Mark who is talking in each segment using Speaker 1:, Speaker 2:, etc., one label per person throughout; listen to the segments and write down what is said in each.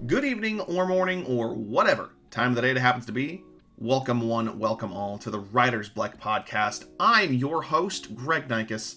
Speaker 1: Good evening or morning or whatever time of the day it happens to be. Welcome one, welcome all to the Writer's Block podcast. I'm your host, Greg Nykus,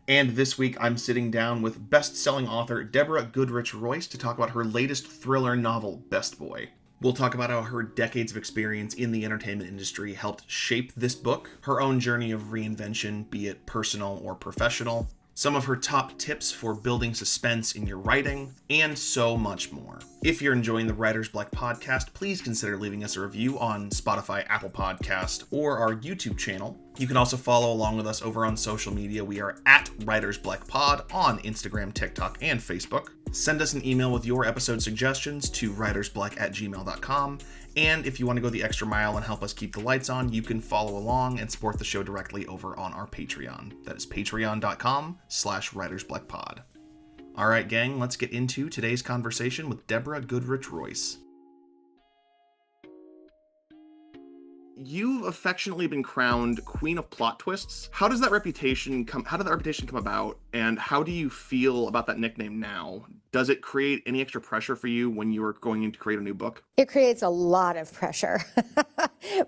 Speaker 1: and this week I'm sitting down with best-selling author Deborah Goodrich Royce to talk about her latest thriller novel, Best Boy. We'll talk about how her decades of experience in the entertainment industry helped shape this book, her own journey of reinvention, be it personal or professional, some of her top tips for building suspense in your writing, and so much more. If you're enjoying the Writer's Block podcast, please consider leaving us a review on Spotify, Apple Podcast, or our YouTube channel. You can also follow along with us over on social media. We are at Writer's Block Pod on Instagram, TikTok, and Facebook. Send us an email with your episode suggestions to writersblock@gmail.com. And if you want to go the extra mile and help us keep the lights on, you can follow along and support the show directly over on our Patreon. That is patreon.com/writersblockpod. All right, gang, let's get into today's conversation with Deborah Goodrich Royce. You've affectionately been crowned Queen of Plot Twists. How did that reputation come about, and how do you feel about that nickname now? Does it create any extra pressure for you when you are going in to create a new book?
Speaker 2: It creates a lot of pressure,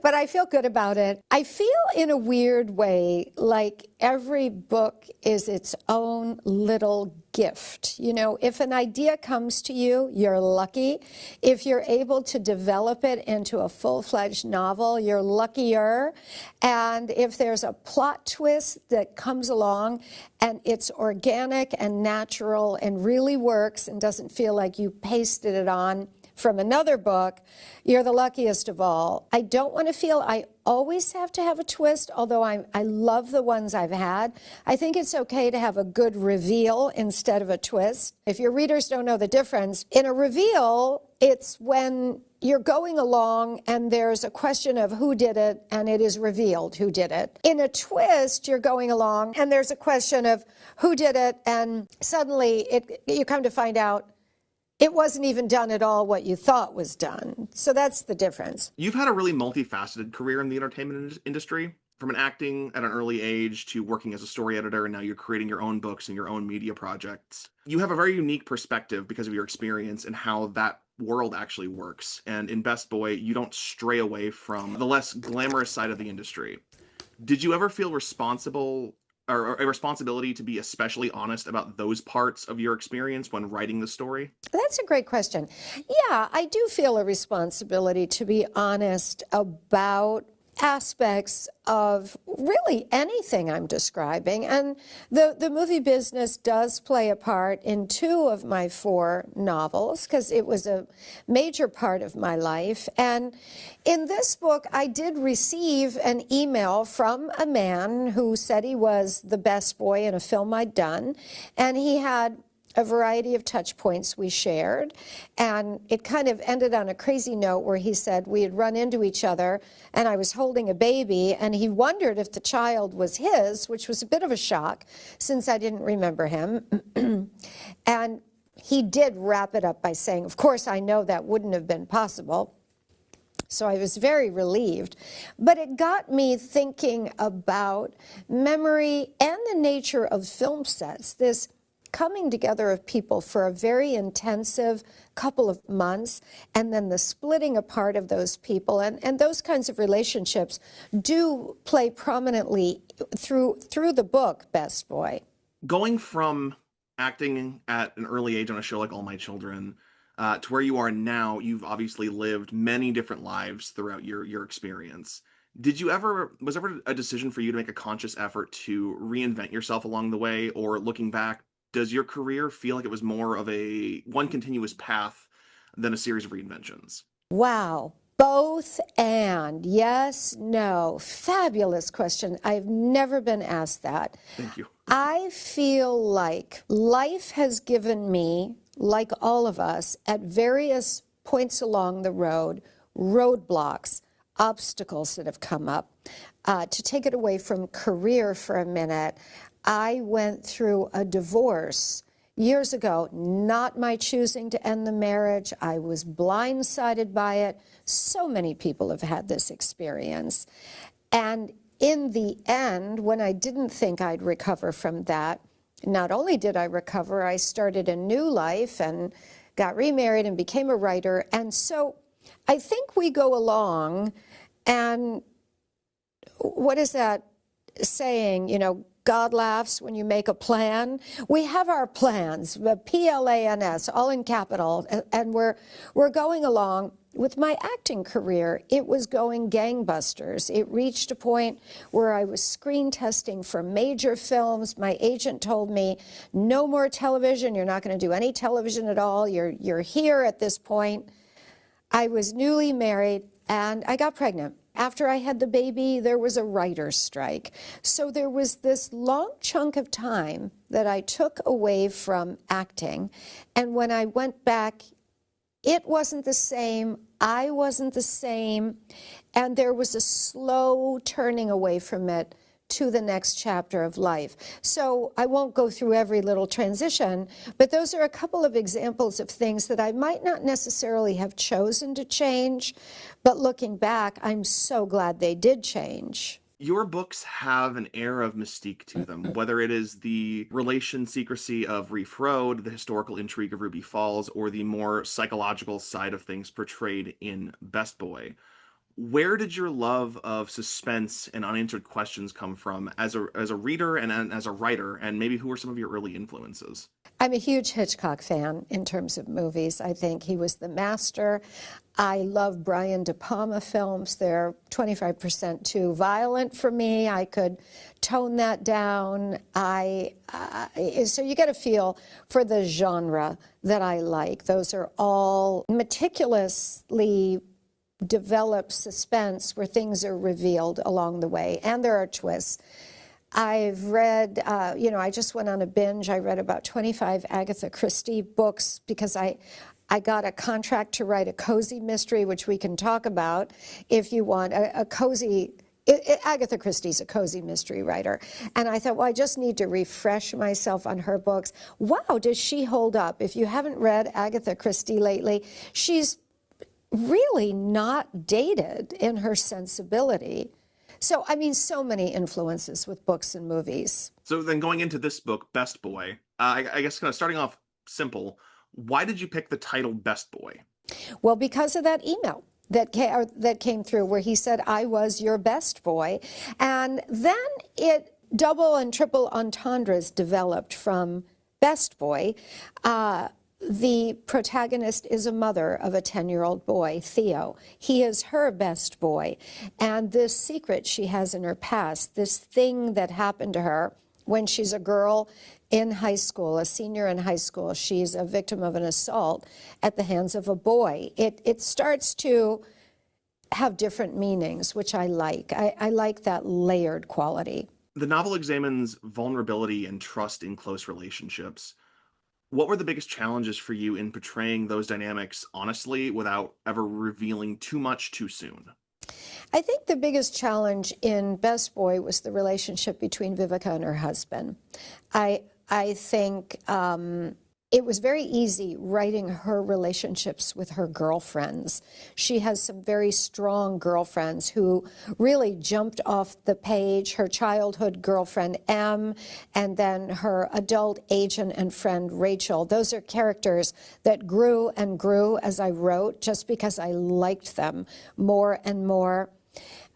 Speaker 2: but I feel good about it. I feel in a weird way like every book is its own little gift. You know, if an idea comes to you, you're lucky. If you're able to develop it into a full-fledged novel, you're luckier. And if there's a plot twist that comes along and it's organic and natural and really works and doesn't feel like you pasted it on from another book, you're the luckiest of all. I don't want to feel I always have to have a twist, although I love the ones I've had. I think it's okay to have a good reveal instead of a twist. If your readers don't know the difference, in a reveal, it's when you're going along and there's a question of who did it and it is revealed who did it. In a twist, you're going along and there's a question of who did it and suddenly you come to find out it wasn't even done at all what you thought was done. So that's the difference.
Speaker 1: You've had a really multifaceted career in the entertainment industry, from an acting at an early age to working as a story editor, and now you're creating your own books and your own media projects. You have a very unique perspective because of your experience and how that world actually works. And in Best Boy, you don't stray away from the less glamorous side of the industry. Did you ever feel responsible or a responsibility to be especially honest about those parts of your experience when writing the story?
Speaker 2: That's a great question. Yeah, I do feel a responsibility to be honest about aspects of really anything I'm describing. And the movie business does play a part in 2 of my 4 novels because it was a major part of my life. And in this book, I did receive an email from a man who said he was the best boy in a film I'd done. And he had a variety of touch points we shared, and it kind of ended on a crazy note where he said we had run into each other and I was holding a baby and he wondered if the child was his, which was a bit of a shock since I didn't remember him. And he did wrap it up by saying, of course I know that wouldn't have been possible. So I was very relieved, but it got me thinking about memory and the nature of film sets, this coming together of people for a very intensive couple of months, and then the splitting apart of those people, and those kinds of relationships do play prominently through the book, Best Boy.
Speaker 1: Going from acting at an early age on a show like All My Children to where you are now, you've obviously lived many different lives throughout your experience. Was ever a decision for you to make a conscious effort to reinvent yourself along the way, or looking back, does your career feel like it was more of one continuous path than a series of reinventions?
Speaker 2: Wow. Both and. Yes, no. Fabulous question. I've never been asked that.
Speaker 1: Thank you.
Speaker 2: I feel like life has given me, like all of us, at various points along the road, roadblocks, obstacles that have come up. To take it away from career for a minute, I went through a divorce years ago, not my choosing to end the marriage. I was blindsided by it. So many people have had this experience. And in the end, when I didn't think I'd recover from that, not only did I recover, I started a new life and got remarried and became a writer. And so I think we go along, and what is that saying? God laughs when you make a plan. We have our plans, the PLANS, all in capital, and we're going along. With my acting career, it was going gangbusters. It reached a point where I was screen testing for major films. My agent told me, no more television. You're not going to do any television at all. You're here at this point. I was newly married, and I got pregnant. After I had the baby, there was a writer's strike. So there was this long chunk of time that I took away from acting. And when I went back, it wasn't the same. I wasn't the same. And there was a slow turning away from it to the next chapter of life. So I won't go through every little transition, but those are a couple of examples of things that I might not necessarily have chosen to change, but looking back, I'm so glad they did change.
Speaker 1: Your books have an air of mystique to them, whether it is the relation secrecy of Reef Road, the historical intrigue of Ruby Falls, or the more psychological side of things portrayed in Best Boy. Where did your love of suspense and unanswered questions come from as a reader and as a writer, and maybe who were some of your early influences?
Speaker 2: I'm a huge Hitchcock fan in terms of movies. I think he was the master. I love Brian De Palma films. They're 25% too violent for me. I could tone that down. So you get a feel for the genre that I like. Those are all meticulously developed suspense where things are revealed along the way, and there are twists. I've read, I just went on a binge. I read about 25 Agatha Christie books because I got a contract to write a cozy mystery, which we can talk about if you want. Agatha Christie's a cozy mystery writer. And I thought, well, I just need to refresh myself on her books. Wow, does she hold up? If you haven't read Agatha Christie lately, she's really not dated in her sensibility. So, so many influences with books and movies.
Speaker 1: So then going into this book, Best Boy, I guess kind of starting off simple, why did you pick the title Best Boy?
Speaker 2: Well, because of that email that came through where he said, I was your best boy. And then double and triple entendres developed from Best Boy. The protagonist is a mother of a 10-year-old boy, Theo. He is her best boy. And this secret she has in her past, this thing that happened to her when she's a girl in high school, a senior in high school, she's a victim of an assault at the hands of a boy. It starts to have different meanings, which I like. I like that layered quality.
Speaker 1: The novel examines vulnerability and trust in close relationships. What were the biggest challenges for you in portraying those dynamics honestly without ever revealing too much too soon?
Speaker 2: I think the biggest challenge in Best Boy was the relationship between Vivica and her husband. I think it was very easy writing her relationships with her girlfriends. She has some very strong girlfriends who really jumped off the page. Her childhood girlfriend, M, and then her adult agent and friend, Rachel. Those are characters that grew and grew as I wrote, just because I liked them more and more.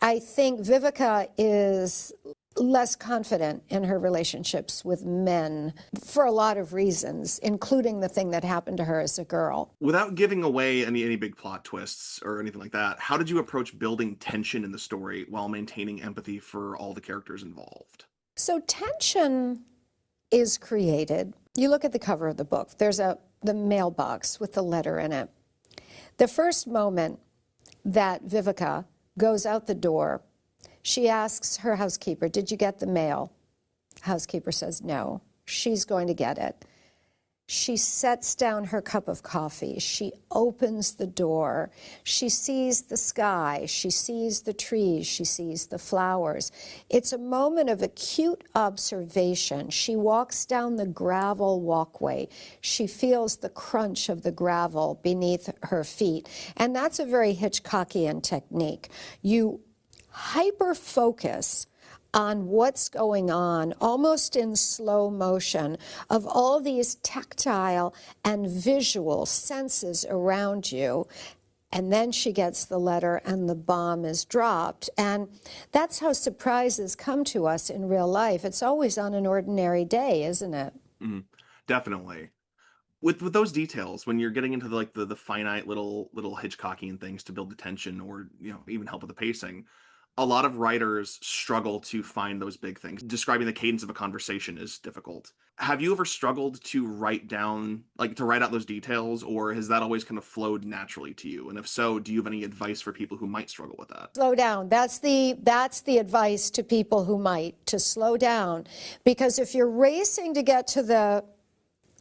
Speaker 2: I think Vivica is less confident in her relationships with men for a lot of reasons, including the thing that happened to her as a girl.
Speaker 1: Without giving away any big plot twists or anything like that, how did you approach building tension in the story while maintaining empathy for all the characters involved?
Speaker 2: So tension is created. You look at the cover of the book. There's the mailbox with the letter in it. The first moment that Vivica goes out the door, she asks her housekeeper, did you get the mail? Housekeeper says no. She's going to get it. She sets down her cup of coffee. She opens the door. She sees the sky. She sees the trees. She sees the flowers. It's a moment of acute observation. She walks down the gravel walkway. She feels the crunch of the gravel beneath her feet. And that's a very Hitchcockian technique. You hyper-focus on what's going on, almost in slow motion, of all these tactile and visual senses around you. And then she gets the letter and the bomb is dropped. And that's how surprises come to us in real life. It's always on an ordinary day, isn't it?
Speaker 1: Definitely. With those details, when you're getting into the finite little Hitchcockian things to build the tension, or even help with the pacing, a lot of writers struggle to find those big things. Describing the cadence of a conversation is difficult. Have you ever struggled to write out those details, or has that always kind of flowed naturally to you? And if so, do you have any advice for people who might struggle with that?
Speaker 2: Slow down. That's the advice to people who might, to slow down. Because if you're racing to get to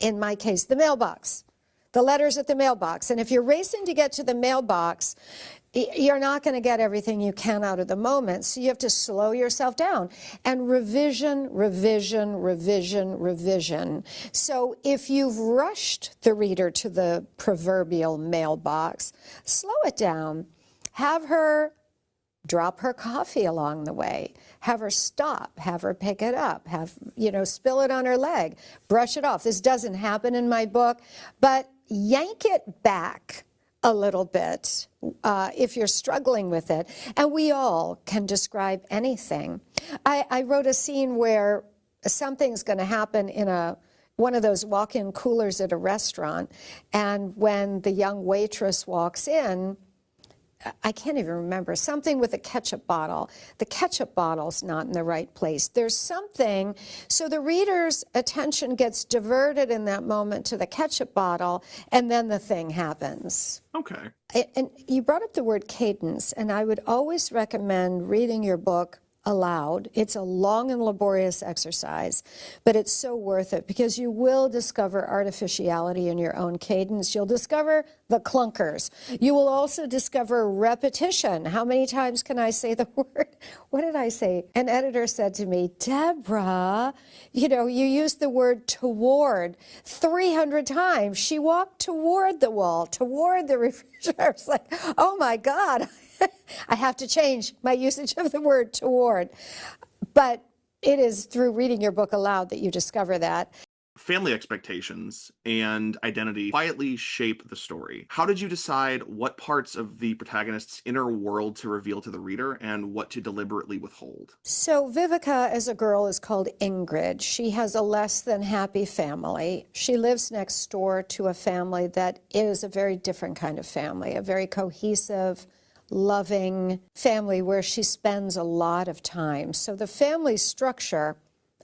Speaker 2: in my case, the mailbox, the letters at the mailbox, and if you're racing to get to the mailbox, you're not going to get everything you can out of the moment. So you have to slow yourself down and revision. So if you've rushed the reader to the proverbial mailbox, slow it down. Have her drop her coffee along the way. Have her stop. Have her pick it up. Spill it on her leg. Brush it off. This doesn't happen in my book, but yank it back a little bit if you're struggling with it. And we all can describe anything. I wrote a scene where something's going to happen in one of those walk-in coolers at a restaurant, and when the young waitress walks in, I can't even remember, something with a ketchup bottle. The ketchup bottle's not in the right place. There's something, so the reader's attention gets diverted in that moment to the ketchup bottle, and then the thing happens.
Speaker 1: Okay.
Speaker 2: And you brought up the word cadence, and I would always recommend reading your book aloud. It's a long and laborious exercise, but it's so worth it because you will discover artificiality in your own cadence. You'll discover the clunkers. You will also discover repetition. How many times can I say the word? What did I say? An editor said to me, Deborah, you used the word toward 300 times. She walked toward the wall, toward the refrigerator. I was like, oh my God. I have to change my usage of the word toward. But it is through reading your book aloud that you discover that.
Speaker 1: Family expectations and identity quietly shape the story. How did you decide what parts of the protagonist's inner world to reveal to the reader and what to deliberately withhold?
Speaker 2: So Vivica, as a girl, is called Ingrid. She has a less than happy family. She lives next door to a family that is a very different kind of family, a very cohesive, loving family where she spends a lot of time. So the family structure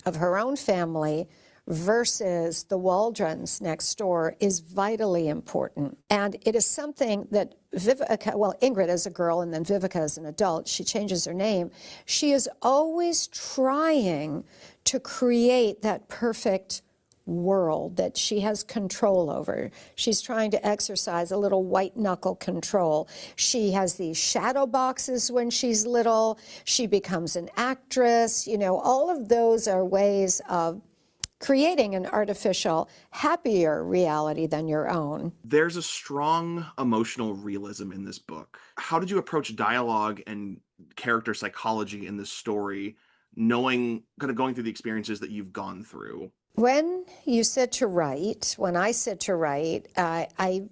Speaker 2: of her own family versus the Waldrons next door is vitally important. And it is something that Ingrid as a girl and then Vivica as an adult, she changes her name. She is always trying to create that perfect world that she has control over. She's trying to exercise a little white knuckle control. She has these shadow boxes when she's little. She becomes an actress. All of those are ways of creating an artificial, happier reality than your own.
Speaker 1: There's a strong emotional realism in this book. How did you approach dialogue and character psychology in this story, knowing, kind of going through the experiences that you've gone through?
Speaker 2: When I sit to write, I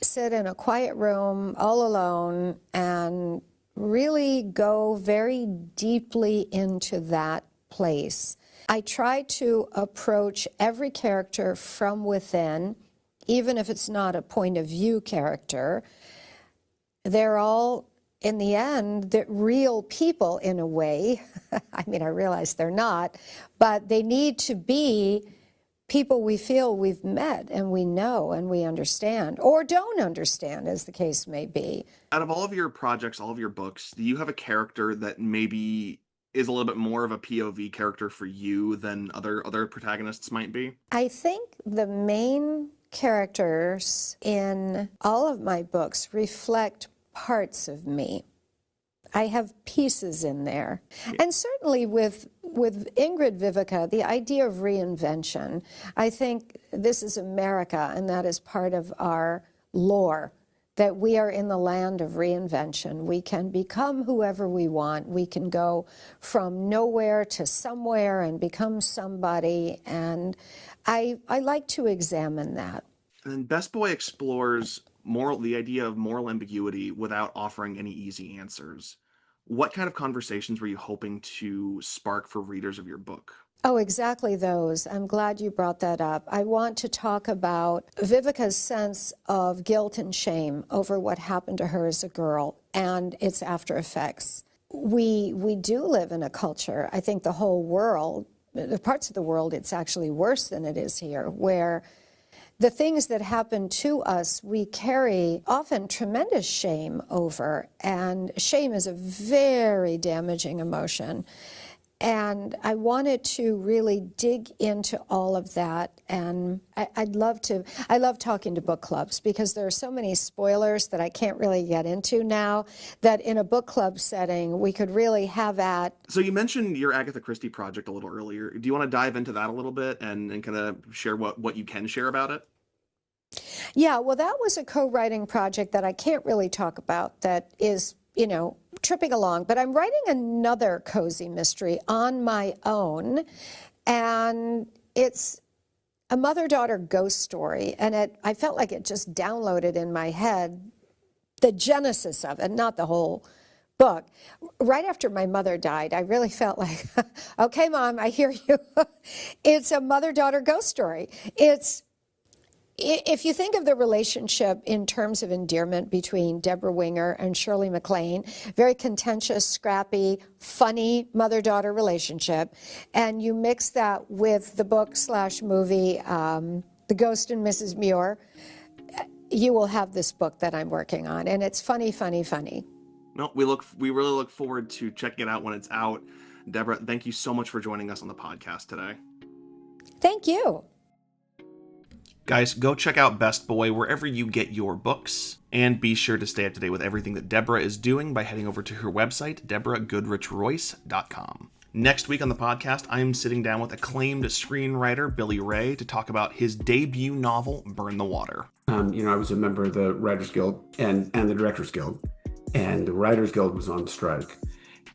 Speaker 2: sit in a quiet room all alone and really go very deeply into that place. I try to approach every character from within, even if it's not a point of view character. They're all, in the end, the real people in a way. I realize they're not, but they need to be people we feel we've met and we know and we understand, or don't understand, as the case may be.
Speaker 1: Out of all of your projects, all of your books, do you have a character that maybe is a little bit more of a POV character for you than other protagonists might be?
Speaker 2: I think the main characters in all of my books reflect parts of me. I have pieces in there. Yeah. And certainly with Ingrid Vivica, the idea of reinvention, I think this is America, and that is part of our lore, that we are in the land of reinvention. We can become whoever we want. We can go from nowhere to somewhere and become somebody. And I like to examine that.
Speaker 1: And Best Boy explores the idea of moral ambiguity without offering any easy answers. What kind of conversations were you hoping to spark for readers of your book?
Speaker 2: Oh, exactly those. I'm glad you brought that up. I want to talk about Vivica's sense of guilt and shame over what happened to her as a girl and its after effects. We do live in a culture, I think the whole world, the parts of the world, it's actually worse than it is here, where the things that happen to us, we carry often tremendous shame over, and shame is a very damaging emotion. And I wanted to really dig into all of that. And I love talking to book clubs because there are so many spoilers that I can't really get into now that in a book club setting, we could really have at.
Speaker 1: So you mentioned your Agatha Christie project a little earlier. Do you want to dive into that a little bit and kind of share what you can share about it?
Speaker 2: Yeah, well, that was a co-writing project that I can't really talk about that is, tripping along, but I'm writing another cozy mystery on my own, and it's a mother-daughter ghost story, and I felt like it just downloaded in my head the genesis of it, not the whole book. Right after my mother died, I really felt like, okay, Mom, I hear you. It's a mother-daughter ghost story. If you think of the relationship in terms of endearment between Deborah Winger and Shirley MacLaine, very contentious, scrappy, funny mother-daughter relationship, and you mix that with the book/movie, The Ghost and Mrs. Muir, you will have this book that I'm working on, and it's funny, funny, funny.
Speaker 1: No, we really look forward to checking it out when it's out. Deborah, thank you so much for joining us on the podcast today.
Speaker 2: Thank you.
Speaker 1: Guys, go check out Best Boy wherever you get your books, and be sure to stay up to date with everything that Deborah is doing by heading over to her website, deborahgoodrichroyce.com. Next week on the podcast, I'm sitting down with acclaimed screenwriter Billy Ray to talk about his debut novel, Burn the Water.
Speaker 3: I was a member of the Writers Guild and the Directors Guild, and the Writers Guild was on strike.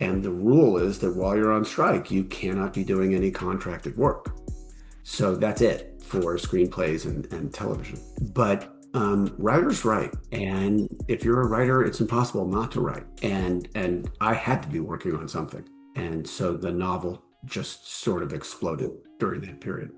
Speaker 3: And the rule is that while you're on strike, you cannot be doing any contracted work. So that's it for screenplays and television. But writers write, and if you're a writer, it's impossible not to write. And I had to be working on something. And so the novel just sort of exploded during that period.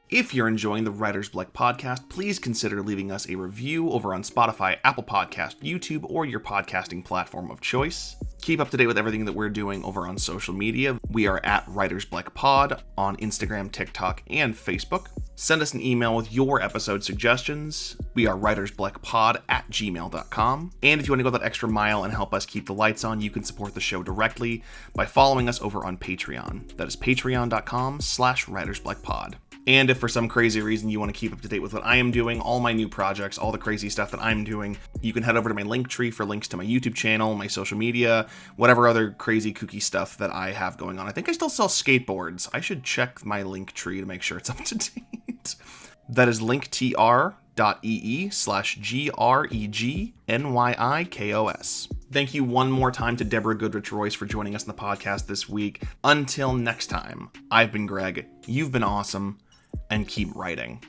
Speaker 1: If you're enjoying the Writer's Block podcast, please consider leaving us a review over on Spotify, Apple Podcast, YouTube, or your podcasting platform of choice. Keep up to date with everything that we're doing over on social media. We are at Writer's Block Pod on Instagram, TikTok, and Facebook. Send us an email with your episode suggestions. We are writersblockpod@gmail.com. And if you want to go that extra mile and help us keep the lights on, you can support the show directly by following us over on Patreon. That is patreon.com/writersblockpod. And if for some crazy reason you want to keep up to date with what I am doing, all my new projects, all the crazy stuff that I'm doing, you can head over to my Linktree for links to my YouTube channel, my social media, whatever other crazy kooky stuff that I have going on. I think I still sell skateboards. I should check my Linktree to make sure it's up to date. That is linktr.ee/GREGNYIKOS. Thank you one more time to Deborah Goodrich Royce for joining us on the podcast this week. Until next time, I've been Greg, you've been awesome, and keep writing.